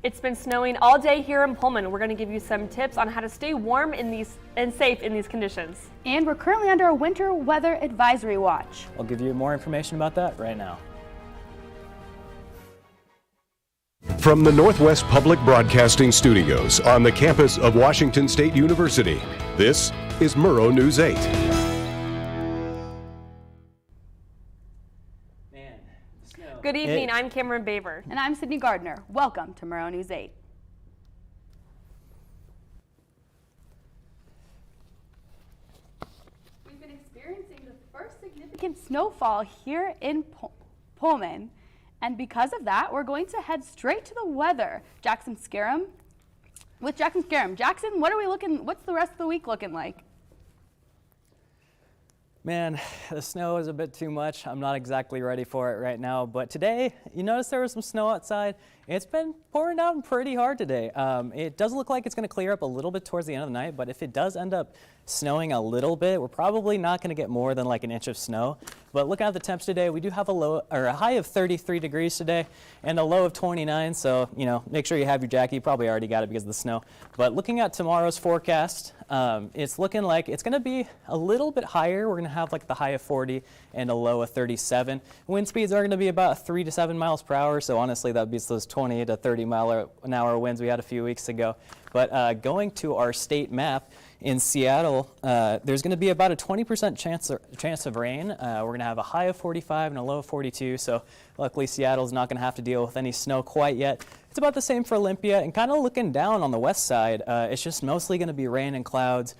It's been snowing all day here in Pullman. We're going to give you some tips on how to stay warm and safe in these conditions. And we're currently under a winter weather advisory watch. I'll give you more information about that right now. From the Northwest Public Broadcasting Studios on the campus of Washington State University, this is Murrow News 8. Good evening, I'm Cameron Baver. And I'm Sydney Gardner. Welcome to Murrow News 8. We've been experiencing the first significant snowfall here in Pullman. And because of that, we're going to head straight to the weather. Jackson Scarum. Jackson, what's the rest of the week looking like? Man, the snow is a bit too much. I'm not exactly ready for it right now, but today, you notice there was some snow outside. It's been pouring down pretty hard today. It does look like it's going to clear up a little bit towards the end of the night, but if it does end up snowing a little bit, we're probably not going to get more than like an inch of snow. But looking at the temps today, we do have a high of 33 degrees today and a low of 29, so make sure you have your jacket. You probably already got it because of the snow. But looking at tomorrow's forecast, it's looking like it's going to be a little bit higher. We're going to have like the high of 40 and a low of 37. Wind speeds are going to be about 3 to 7 miles per hour, so honestly that beats those 20 to 30 mile an hour winds we had a few weeks ago. But going to our state map, in Seattle, there's going to be about a 20% chance of rain. We're going to have a high of 45 and a low of 42, so luckily Seattle's not going to have to deal with any snow quite yet. It's about the same for Olympia, and kind of looking down on the west side, it's just mostly going to be rain and clouds,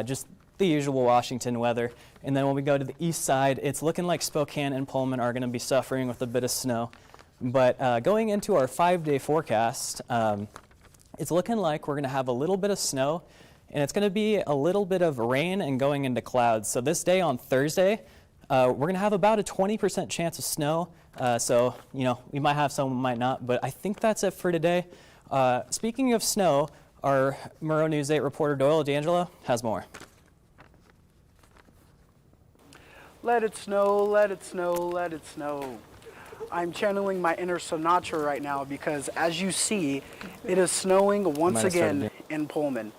just the usual Washington weather. And then when we go to the east side, it's looking like Spokane and Pullman are going to be suffering with a bit of snow. But going into our 5-day forecast, it's looking like we're going to have a little bit of snow, and it's going to be a little bit of rain and going into clouds. So this day on Thursday, we're going to have about a 20% chance of snow. So, we might have some, we might not, but I think that's it for today. Speaking of snow, our Murrow News 8 reporter Doyle D'Angelo has more. Let it snow, let it snow, let it snow. I'm channeling my inner Sinatra right now because, as you see, it is snowing once again in Pullman.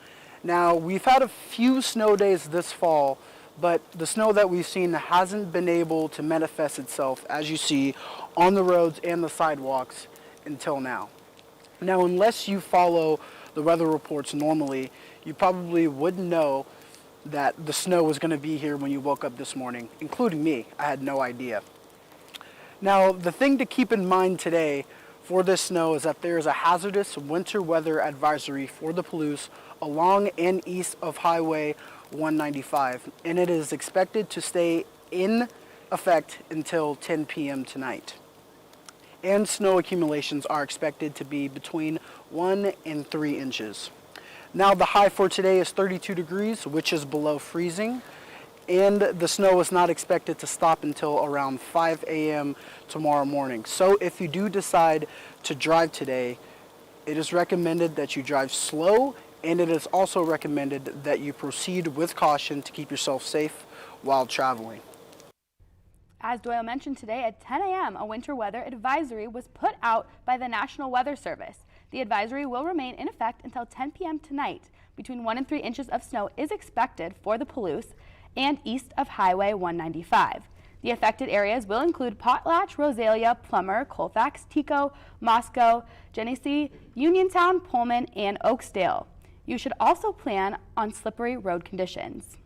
Now, we've had a few snow days this fall, but the snow that we've seen hasn't been able to manifest itself, as you see, on the roads and the sidewalks until now. Now, unless you follow the weather reports normally, you probably wouldn't know that the snow was going to be here when you woke up this morning, including me. I had no idea. Now, the thing to keep in mind today for this snow is that there is a hazardous winter weather advisory for the Palouse along and east of Highway 195, and it is expected to stay in effect until 10 p.m. tonight. And snow accumulations are expected to be between 1 and 3 inches. Now, the high for today is 32 degrees, which is below freezing. And the snow is not expected to stop until around 5 a.m. tomorrow morning. So if you do decide to drive today, it is recommended that you drive slow, and it is also recommended that you proceed with caution to keep yourself safe while traveling. As Doyle mentioned today, at 10 a.m., a winter weather advisory was put out by the National Weather Service. The advisory will remain in effect until 10 p.m. tonight. Between 1 and 3 inches of snow is expected for the Palouse and east of Highway 195. The affected areas will include Potlatch, Rosalia, Plummer, Colfax, Tico, Moscow, Genesee, Uniontown, Pullman, and Oakdale. You should also plan on slippery road conditions.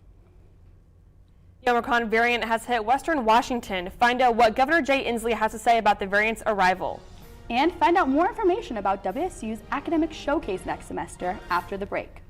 The Omicron variant has hit Western Washington. Find out what Governor Jay Inslee has to say about the variant's arrival. And find out more information about WSU's academic showcase next semester after the break.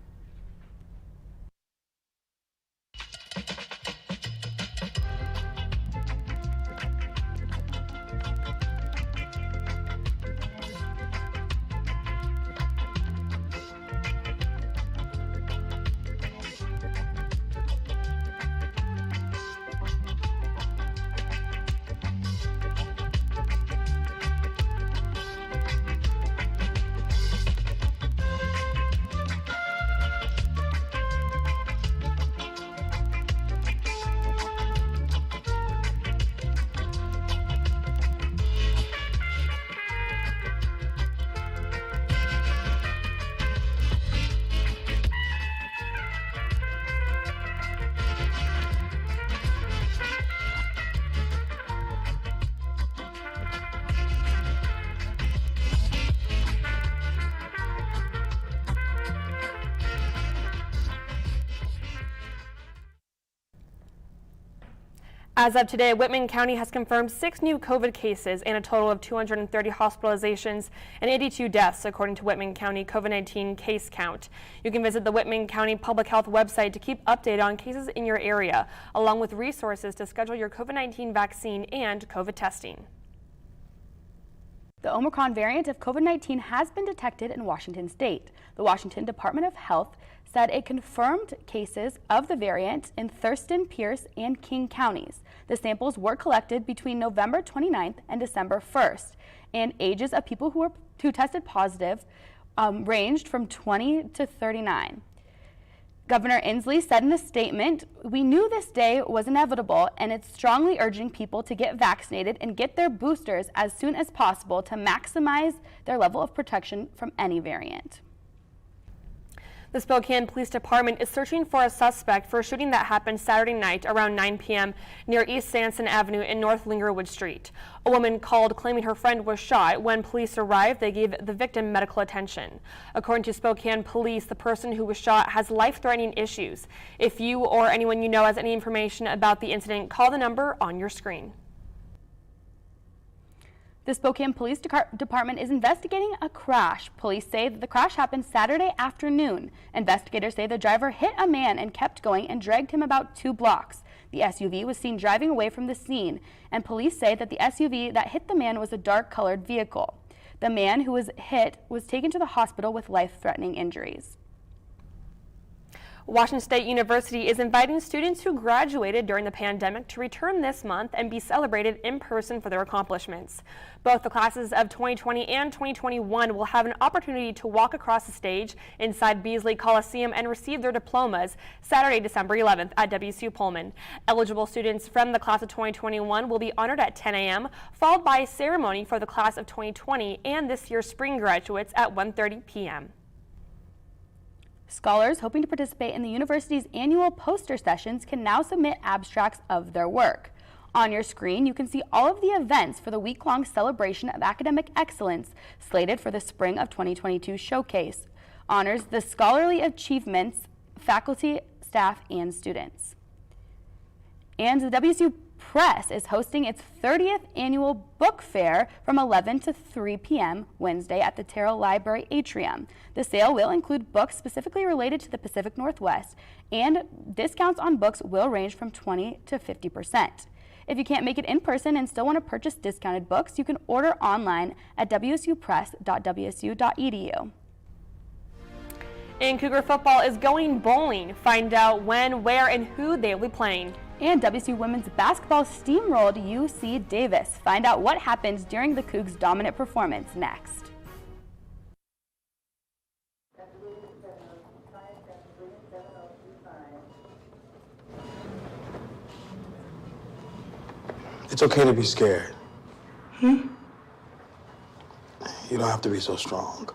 As of today, Whitman County has confirmed 6 new COVID cases and a total of 230 hospitalizations and 82 deaths, according to Whitman County COVID-19 case count. You can visit the Whitman County Public Health website to keep updated on cases in your area, along with resources to schedule your COVID-19 vaccine and COVID testing. The Omicron variant of COVID-19 has been detected in Washington state. The Washington Department of Health said it confirmed cases of the variant in Thurston, Pierce, and King counties. The samples were collected between November 29th and December 1st, and ages of people who tested positive ranged from 20 to 39. Governor Inslee said in a statement, "We knew this day was inevitable, and it's strongly urging people to get vaccinated and get their boosters as soon as possible to maximize their level of protection from any variant." The Spokane Police Department is searching for a suspect for a shooting that happened Saturday night around 9 p.m. near East Sanson Avenue and North Lingerwood Street. A woman called claiming her friend was shot. When police arrived, they gave the victim medical attention. According to Spokane Police, the person who was shot has life-threatening issues. If you or anyone you know has any information about the incident, call the number on your screen. The Spokane Police Department is investigating a crash. Police say that the crash happened Saturday afternoon. Investigators say the driver hit a man and kept going and dragged him about 2 blocks. The SUV was seen driving away from the scene, and police say that the SUV that hit the man was a dark-colored vehicle. The man who was hit was taken to the hospital with life-threatening injuries. Washington State University is inviting students who graduated during the pandemic to return this month and be celebrated in person for their accomplishments. Both the classes of 2020 and 2021 will have an opportunity to walk across the stage inside Beasley Coliseum and receive their diplomas Saturday, December 11th at WSU Pullman. Eligible students from the class of 2021 will be honored at 10 a.m., followed by a ceremony for the class of 2020 and this year's spring graduates at 1:30 p.m. Scholars hoping to participate in the university's annual poster sessions can now submit abstracts of their work. On your screen, you can see all of the events for the week-long celebration of academic excellence slated for the spring of 2022 showcase. Honors the scholarly achievements, faculty, staff, and students. And the WSU Press is hosting its 30th annual book fair from 11 to 3 p.m. Wednesday at the Terrell Library Atrium. The sale will include books specifically related to the Pacific Northwest, and discounts on books will range from 20 to 50%. If you can't make it in person and still want to purchase discounted books, you can order online at wsupress.wsu.edu. And Cougar football is going bowling. Find out when, where, and who they will be playing. And WSU women's basketball steamrolled UC Davis. Find out what happens during the Cougs' dominant performance next. It's okay to be scared. You don't have to be so strong.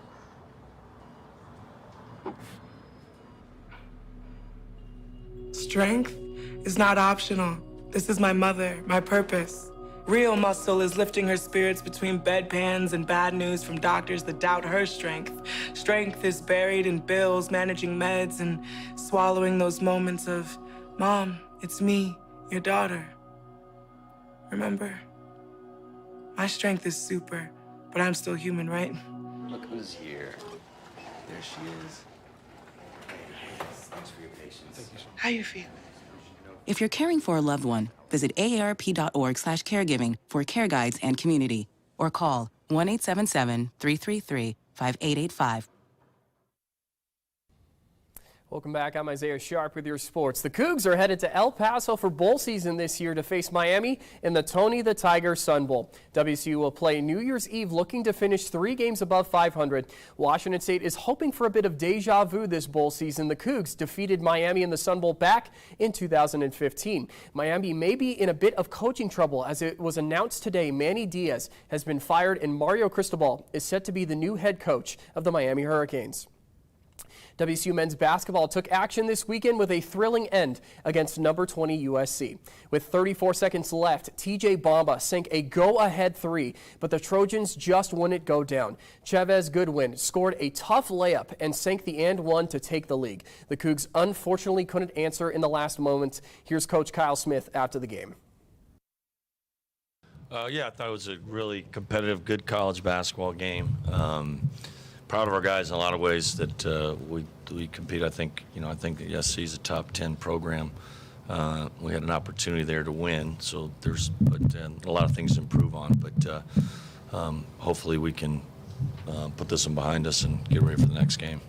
Strength is not optional. This is my mother, my purpose. Real muscle is lifting her spirits between bedpans and bad news from doctors that doubt her strength. Strength is buried in bills, managing meds, and swallowing those moments of, "Mom, it's me, your daughter." Remember? My strength is super, but I'm still human, right? Look who's here. There she is. Thanks for your patience. How you feel? If you're caring for a loved one, visit aarp.org/caregiving for care guides and community, or call 1-877-333-5885. Welcome back. I'm Isaiah Sharp with your sports. The Cougs are headed to El Paso for bowl season this year to face Miami in the Tony the Tiger Sun Bowl. WSU will play New Year's Eve looking to finish 3 games above 500. Washington State is hoping for a bit of deja vu this bowl season. The Cougs defeated Miami in the Sun Bowl back in 2015. Miami may be in a bit of coaching trouble as it was announced today Manny Diaz has been fired and Mario Cristobal is set to be the new head coach of the Miami Hurricanes. WSU men's basketball took action this weekend with a thrilling end against number 20 USC. With 34 seconds left, TJ Bamba sank a go-ahead 3, but the Trojans just wouldn't go down. Chavez Goodwin scored a tough layup and sank the and one to take the lead. The Cougs unfortunately couldn't answer in the last moments. Here's Coach Kyle Smith after the game. Yeah, I thought it was a really competitive, good college basketball game. Proud of our guys in a lot of ways that we compete. I think the SC is a top 10 program. We had an opportunity there to win, so there's a lot of things to improve on. But hopefully we can put this one behind us and get ready for the next game.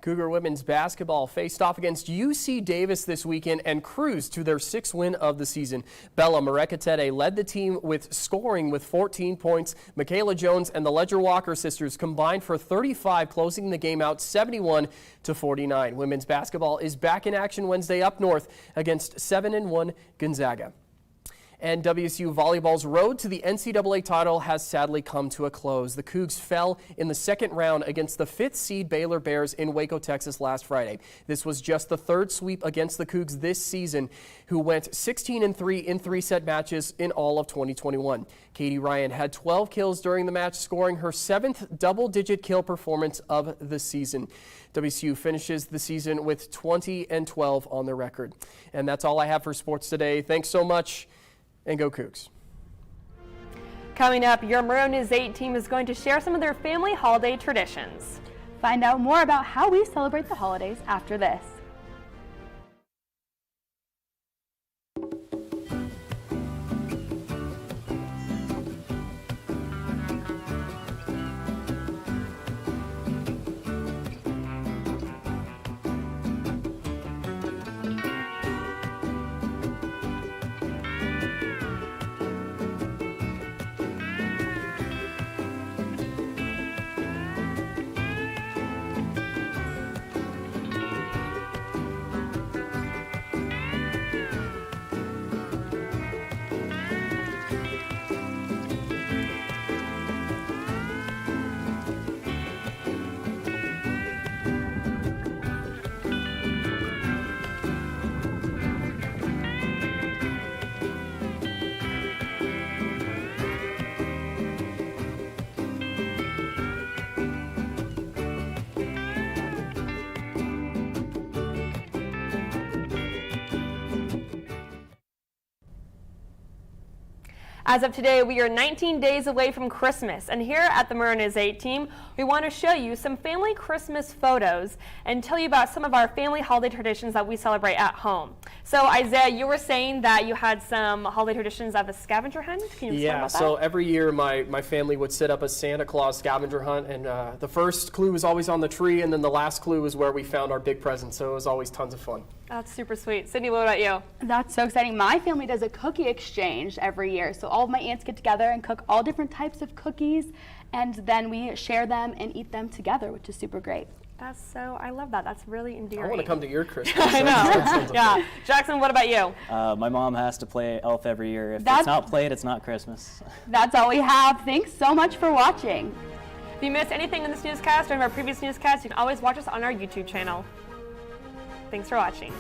Cougar women's basketball faced off against UC Davis this weekend and cruised to their 6th win of the season. Bella Marekatete led the team with scoring with 14 points. Michaela Jones and the Ledger Walker sisters combined for 35, closing the game out 71-49. Women's basketball is back in action Wednesday up north against 7-1 Gonzaga. And WSU volleyball's road to the NCAA title has sadly come to a close. The Cougs fell in the second round against the 5th seed Baylor Bears in Waco, Texas last Friday. This was just the 3rd sweep against the Cougs this season, who went 16-3 in 3-set matches in all of 2021. Katie Ryan had 12 kills during the match, scoring her 7th double-digit kill performance of the season. WSU finishes the season with 20-12 on their record. And that's all I have for sports today. Thanks so much. And go Cougs. Coming up, your Murrow News 8 team is going to share some of their family holiday traditions. Find out more about how we celebrate the holidays after this. As of today, we are 19 days away from Christmas, and here at the Murrow News 8 team, we want to show you some family Christmas photos and tell you about some of our family holiday traditions that we celebrate at home. So Isaiah, you were saying that you had some holiday traditions of a scavenger hunt. Can you explain about that? So every year my family would set up a Santa Claus scavenger hunt, and the first clue was always on the tree, and then the last clue was where we found our big present, so it was always tons of fun. That's super sweet. Sydney, what about you? That's so exciting. My family does a cookie exchange every year. So all of my aunts get together and cook all different types of cookies, and then we share them and eat them together, which is super great. I love that. That's really endearing. I want to come to your Christmas. I know. Yeah. Jackson, what about you? My mom has to play Elf every year. If it's not played, it's not Christmas. That's all we have. Thanks so much for watching. If you missed anything in this newscast or in our previous newscasts, you can always watch us on our YouTube channel. Thanks for watching.